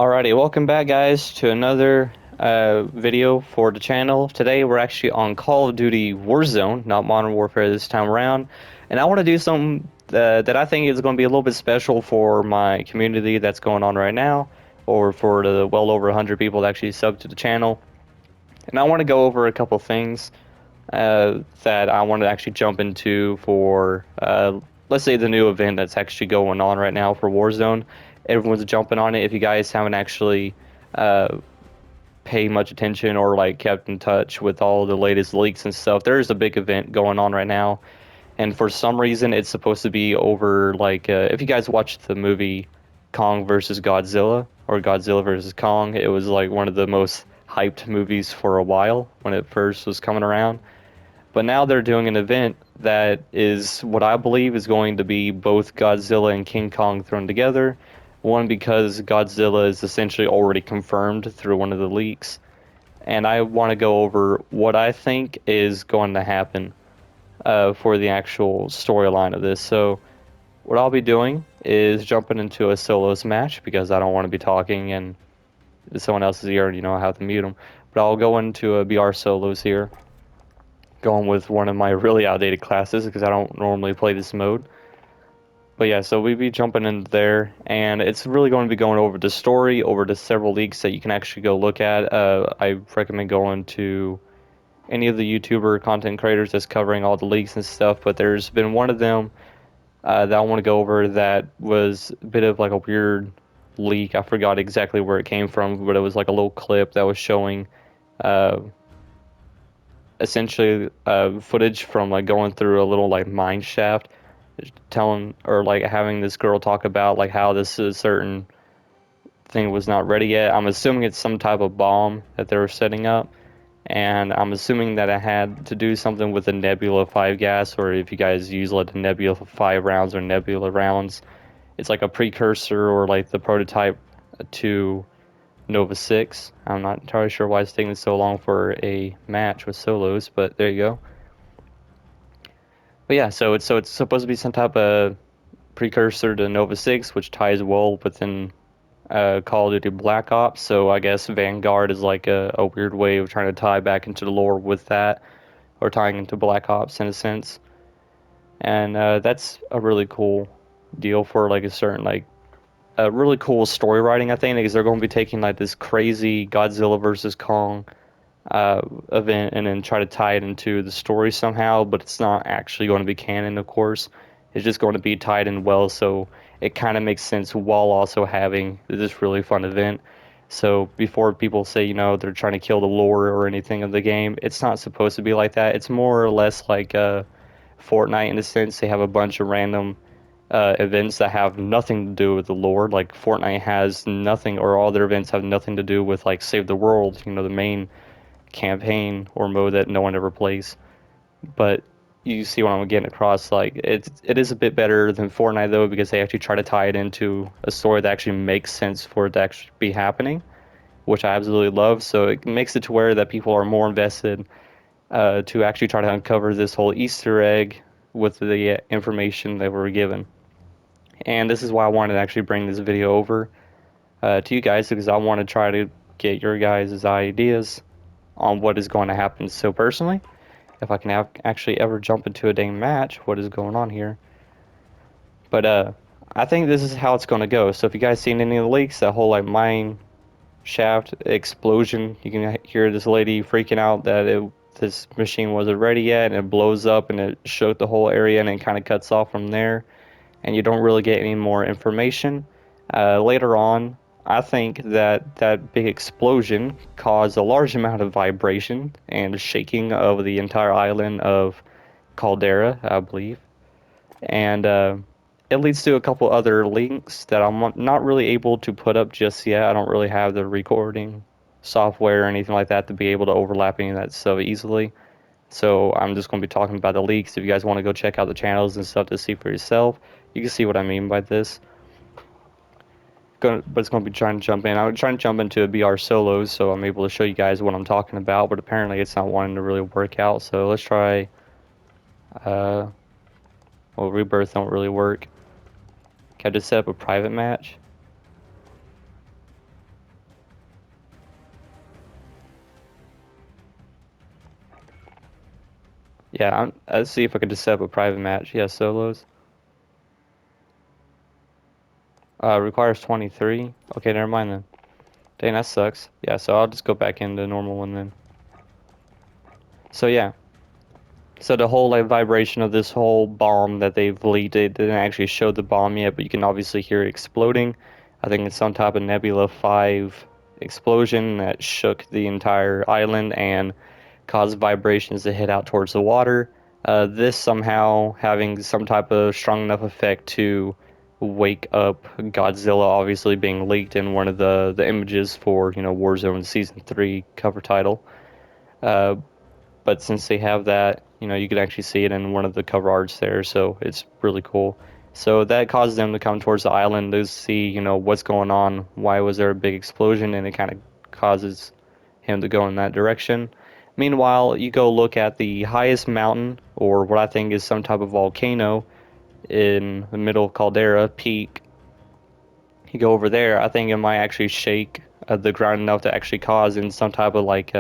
Alrighty, welcome back guys to another video for the channel. Today we're actually on Call of Duty Warzone, not Modern Warfare this time around. And I want to do something that I think is going to be a little bit special for my community that's going on right now, or for the well over 100 people that actually sub to the channel. And I want to go over a couple things that I want to actually jump into for, let's say, the new event that's actually going on right now for Warzone. Everyone's jumping on it. If you guys haven't actually uh, paid much attention or like kept in touch with all the latest leaks and stuff, there's a big event going on right now. And for some reason, it's supposed to be over like if you guys watched the movie Kong versus Godzilla or Godzilla versus Kong, it was like one of the most hyped movies for a while when it first was coming around. But now they're doing an event that is what I believe is going to be both Godzilla and King Kong thrown together. One, because Godzilla is essentially already confirmed through one of the leaks. And I want to go over what I think is going to happen for the actual storyline of this. So, what I'll be doing is jumping into a solos match because I don't want to be talking and someone else's ear and I have to mute them. But I'll go into a BR solos here, going with one of my really outdated classes because I don't normally play this mode. But yeah, so we'll be jumping in there, and it's really going to be going over the story, over the several leaks that you can actually go look at. I recommend going to any of the YouTuber content creators that's covering all the leaks and stuff, but there's been one of them that I want to go over that was a bit of like a weird leak. I forgot exactly where it came from, but it was like a little clip that was showing uh, essentially footage from like going through a little like mine shaft, telling or like having this girl talk about like how this is certain thing was not ready yet. I'm assuming it's some type of bomb that they were setting up, and I'm assuming that it had to do something with the Nebula 5 gas, or if you guys use like the Nebula 5 rounds or Nebula rounds, it's like a precursor or like the prototype to Nova 6. I'm not entirely sure why it's taking so long for a match with solos, but there you go. But yeah, so it's supposed to be some type of precursor to Nova 6, which ties well within Call of Duty Black Ops. So I guess Vanguard is like a weird way of trying to tie back into the lore with that, or tying into Black Ops in a sense. And that's a really cool deal for like a certain like a really cool story writing, I think, because they're going to be taking like this crazy Godzilla versus Kong event and then try to tie it into the story somehow, but it's not actually going to be canon, of course. It's just going to be tied in well, so it kind of makes sense while also having this really fun event. So before people say, they're trying to kill the lore or anything of the game, it's not supposed to be like that. It's more or less like Fortnite in a sense. They have a bunch of random events that have nothing to do with the lore. Like Fortnite has nothing, or all their events have nothing to do with like Save the World, the main campaign or mode that no one ever plays. But you see what I'm getting across. Like it is a bit better than Fortnite though, because they actually try to tie it into a story that actually makes sense for it to actually be happening, which I absolutely love. So it makes it to where that people are more invested to actually try to uncover this whole Easter egg with the information that we're given. And this is why I wanted to actually bring this video over to you guys, because I want to try to get your guys' ideas on what is going to happen. So personally, if I can actually ever jump into a dang match, what is going on here? But I think this is how it's going to go. So if you guys seen any of the leaks, that whole like mine shaft explosion, you can hear this lady freaking out that this machine wasn't ready yet, and it blows up and it shook the whole area, and it kind of cuts off from there, and you don't really get any more information. Later on, I think that that big explosion caused a large amount of vibration and shaking of the entire island of Caldera, I believe. And it leads to a couple other links that I'm not really able to put up just yet. I don't really have the recording software or anything like that to be able to overlap any of that stuff easily. So I'm just going to be talking about the leaks. If you guys want to go check out the channels and stuff to see for yourself, you can see what I mean by this. But it's going to be trying to jump in. I'm trying to jump into a BR solos, so I'm able to show you guys what I'm talking about, but apparently it's not wanting to really work out. So let's try, well, rebirth don't really work. Can I just set up a private match? Yeah, let's see if I can just set up a private match. Yeah, solos. Requires 23. Okay, never mind then. Dang, that sucks. Yeah, so I'll just go back into normal one then. So yeah. So the whole like vibration of this whole bomb that they've leaked, it didn't actually show the bomb yet, but you can obviously hear it exploding. I think it's some type of Nebula 5 explosion that shook the entire island and caused vibrations to hit out towards the water. This somehow having some type of strong enough effect to wake up Godzilla, obviously being leaked in one of the images for Warzone Season 3 cover title. Uh, but since they have that, you can actually see it in one of the cover arts there, so it's really cool. So that causes them to come towards the island to see, what's going on, why was there a big explosion, and it kind of causes him to go in that direction. Meanwhile, you go look at the highest mountain, or what I think is some type of volcano in the middle of Caldera Peak. You go over there, I think it might actually shake the ground enough to actually cause in some type of like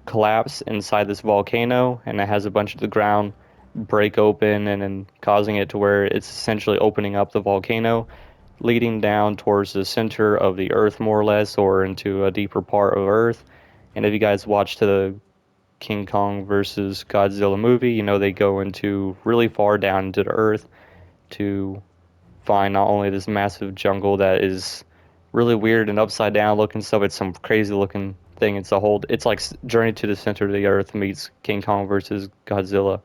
collapse inside this volcano, and it has a bunch of the ground break open and then causing it to where it's essentially opening up the volcano, leading down towards the center of the earth more or less, or into a deeper part of earth. And if you guys watched the King Kong versus Godzilla movie, they go into really far down into the earth to find not only this massive jungle that is really weird and upside down looking stuff, it's some crazy looking thing. It's like Journey to the Center of the Earth meets King Kong versus Godzilla.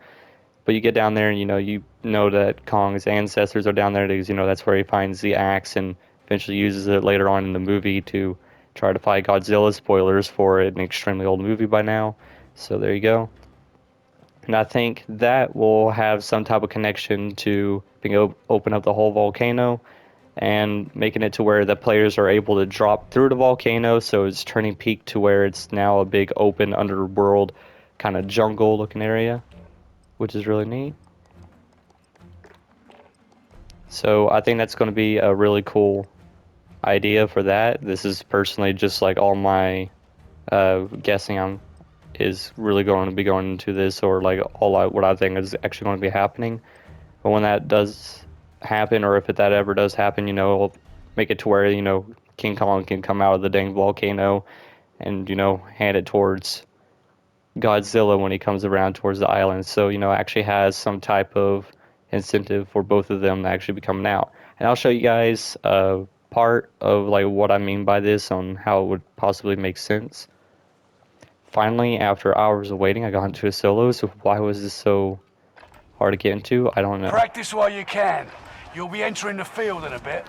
But you get down there and you know that Kong's ancestors are down there because that's where he finds the axe and eventually uses it later on in the movie to try to fight Godzilla. Spoilers for an extremely old movie by now. So there you go. And I think that will have some type of connection to being open up the whole volcano and making it to where the players are able to drop through the volcano. So it's turning Peak to where it's now a big open underworld kind of jungle looking area, which is really neat. So I think that's going to be a really cool idea for that. This is personally just like all my guessing on is really going to be going into this, or like what I think is actually going to be happening. But when that does happen, or if that ever does happen, it'll make it to where King Kong can come out of the dang volcano and hand it towards Godzilla when he comes around towards the island. So actually has some type of incentive for both of them to actually be coming out. And I'll show you guys part of like what I mean by this on how it would possibly make sense. Finally, after hours of waiting, I got into a solo. So why was this so hard to get into? I don't know. Practice while you can. You'll be entering the field in a bit.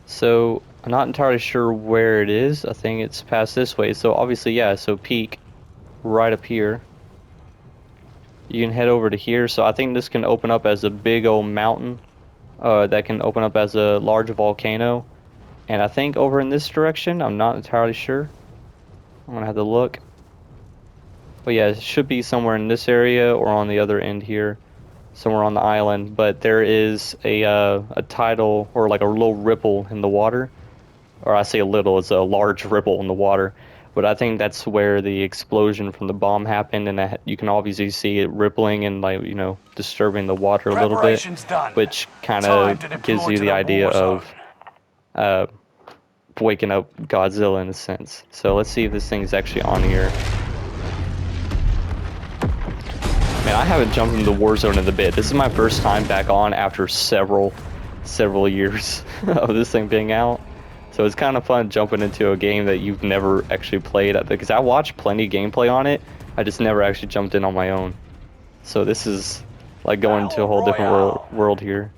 So I'm not entirely sure where it is. I think it's past this way. So obviously, yeah, so Peak right up here. You can head over to here. So I think this can open up as a big old mountain that can open up as a large volcano. And I think over in this direction, I'm not entirely sure. I'm gonna have to look. But yeah, it should be somewhere in this area or on the other end here, somewhere on the island. But there is a tidal, or like a little ripple in the water. Or I say a little, it's a large ripple in the water. But I think that's where the explosion from the bomb happened, and you can obviously see it rippling and like disturbing the water a little bit, Done. which kind Time to of gives deploy you to the idea war zone. of uh, waking up Godzilla in a sense. So let's see if this thing is actually on here. Man, I haven't jumped into Warzone in a bit. This is my first time back on after several years of this thing being out. So it's kind of fun jumping into a game that you've never actually played, because I watched plenty of gameplay on it. I just never actually jumped in on my own. So this is like going into a whole different world here.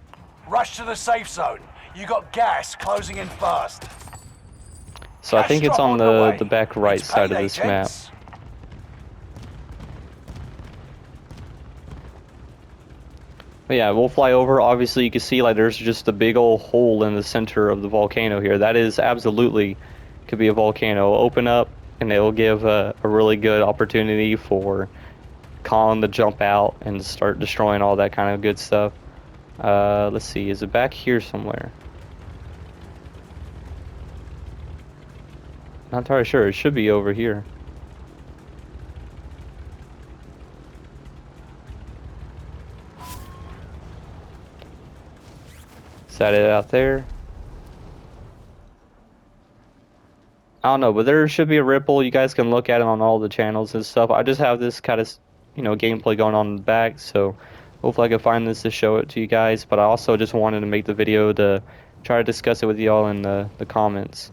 Rush to the safe zone. You got gas closing in fast. So I think it's on the back right side of this map. But yeah, we'll fly over. Obviously, you can see like there's just a big old hole in the center of the volcano here. That is absolutely could be a volcano. Open up, and it will give a really good opportunity for Colin to jump out and start destroying all that kind of good stuff. Let's see, is it back here somewhere? Not entirely sure. It should be over here. Set it out there. I don't know, but there should be a ripple. You guys can look at it on all the channels and stuff. I just have this kind of, gameplay going on in the back, so hopefully I can find this to show it to you guys. But I also just wanted to make the video to try to discuss it with y'all in the comments.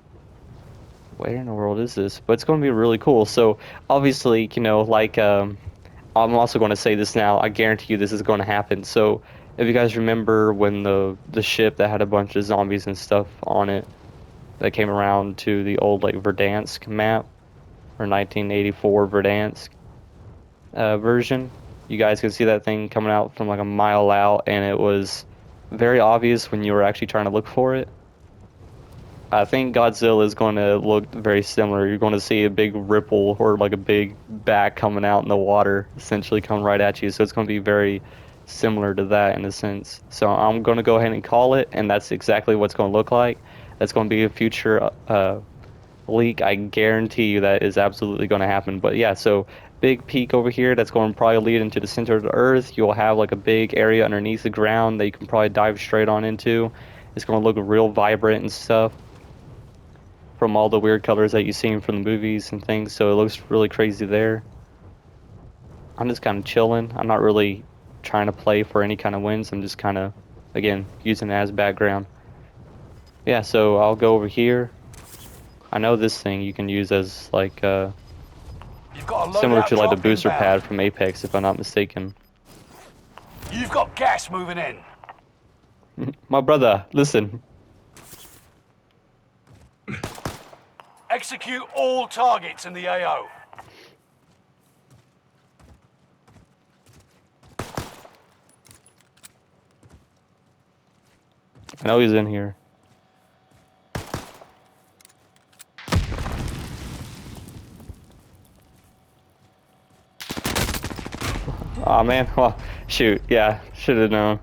Where in the world is this? But it's going to be really cool. So obviously, I'm also going to say this now. I guarantee you this is going to happen. So if you guys remember when the ship that had a bunch of zombies and stuff on it that came around to the old like Verdansk map or 1984 Verdansk version, you guys can see that thing coming out from like a mile out, and it was very obvious when you were actually trying to look for it. I think Godzilla is going to look very similar. You're going to see a big ripple or like a big back coming out in the water, essentially coming right at you. So it's going to be very similar to that in a sense. So I'm going to go ahead and call it, and that's exactly what it's going to look like. That's going to be a future leak. I guarantee you that is absolutely going to happen. But yeah, so big peak over here that's going to probably lead into the center of the earth. You'll have like a big area underneath the ground that you can probably dive straight on into. It's going to look real vibrant and stuff from all the weird colors that you've seen from the movies and things, so it looks really crazy there. I'm just kind of chilling. I'm not really trying to play for any kind of wins. I'm just kind of, again, using it as background. Yeah, so I'll go over here. I know this thing you can use as like You've got a similar to like the drop booster inbound. pad from Apex, if I'm not mistaken. You've got gas moving in. My brother, listen. Execute all targets in the AO. I know he's in here. Aw, man. Well, shoot. Yeah, should have known.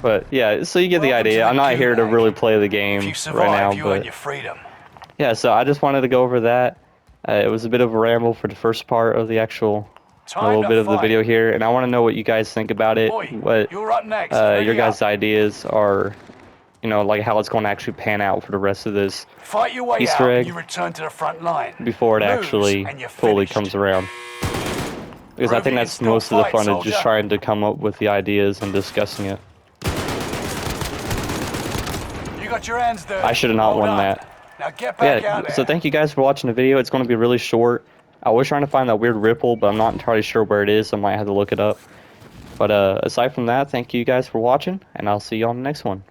But yeah, so you get the Welcome to idea. the I'm not here to gulag. really play the If game you right survive, now, you earn but your freedom. yeah, so I just wanted to go over that. It was a bit of a ramble for the first part of the actual, a Time little to bit of the fight. video here, and I want to know what you guys think about it, Boy, what you're up next. your Ready guys' up. ideas are, like how it's going to actually pan out for the rest of this Fight your way Easter out and egg you return to the front line. before it Lose actually and you're fully finished. comes around. Because I Prove think you can that's still most of the fight, fun, is just soldier. trying to come up with the ideas and discussing it. You got your hands dirty. I should have not Well won done. that. Now get Yeah, back out there. so thank you guys for watching the video. It's going to be really short. I was trying to find that weird ripple, but I'm not entirely sure where it is, so I might have to look it up. But aside from that, thank you guys for watching, and I'll see you on the next one.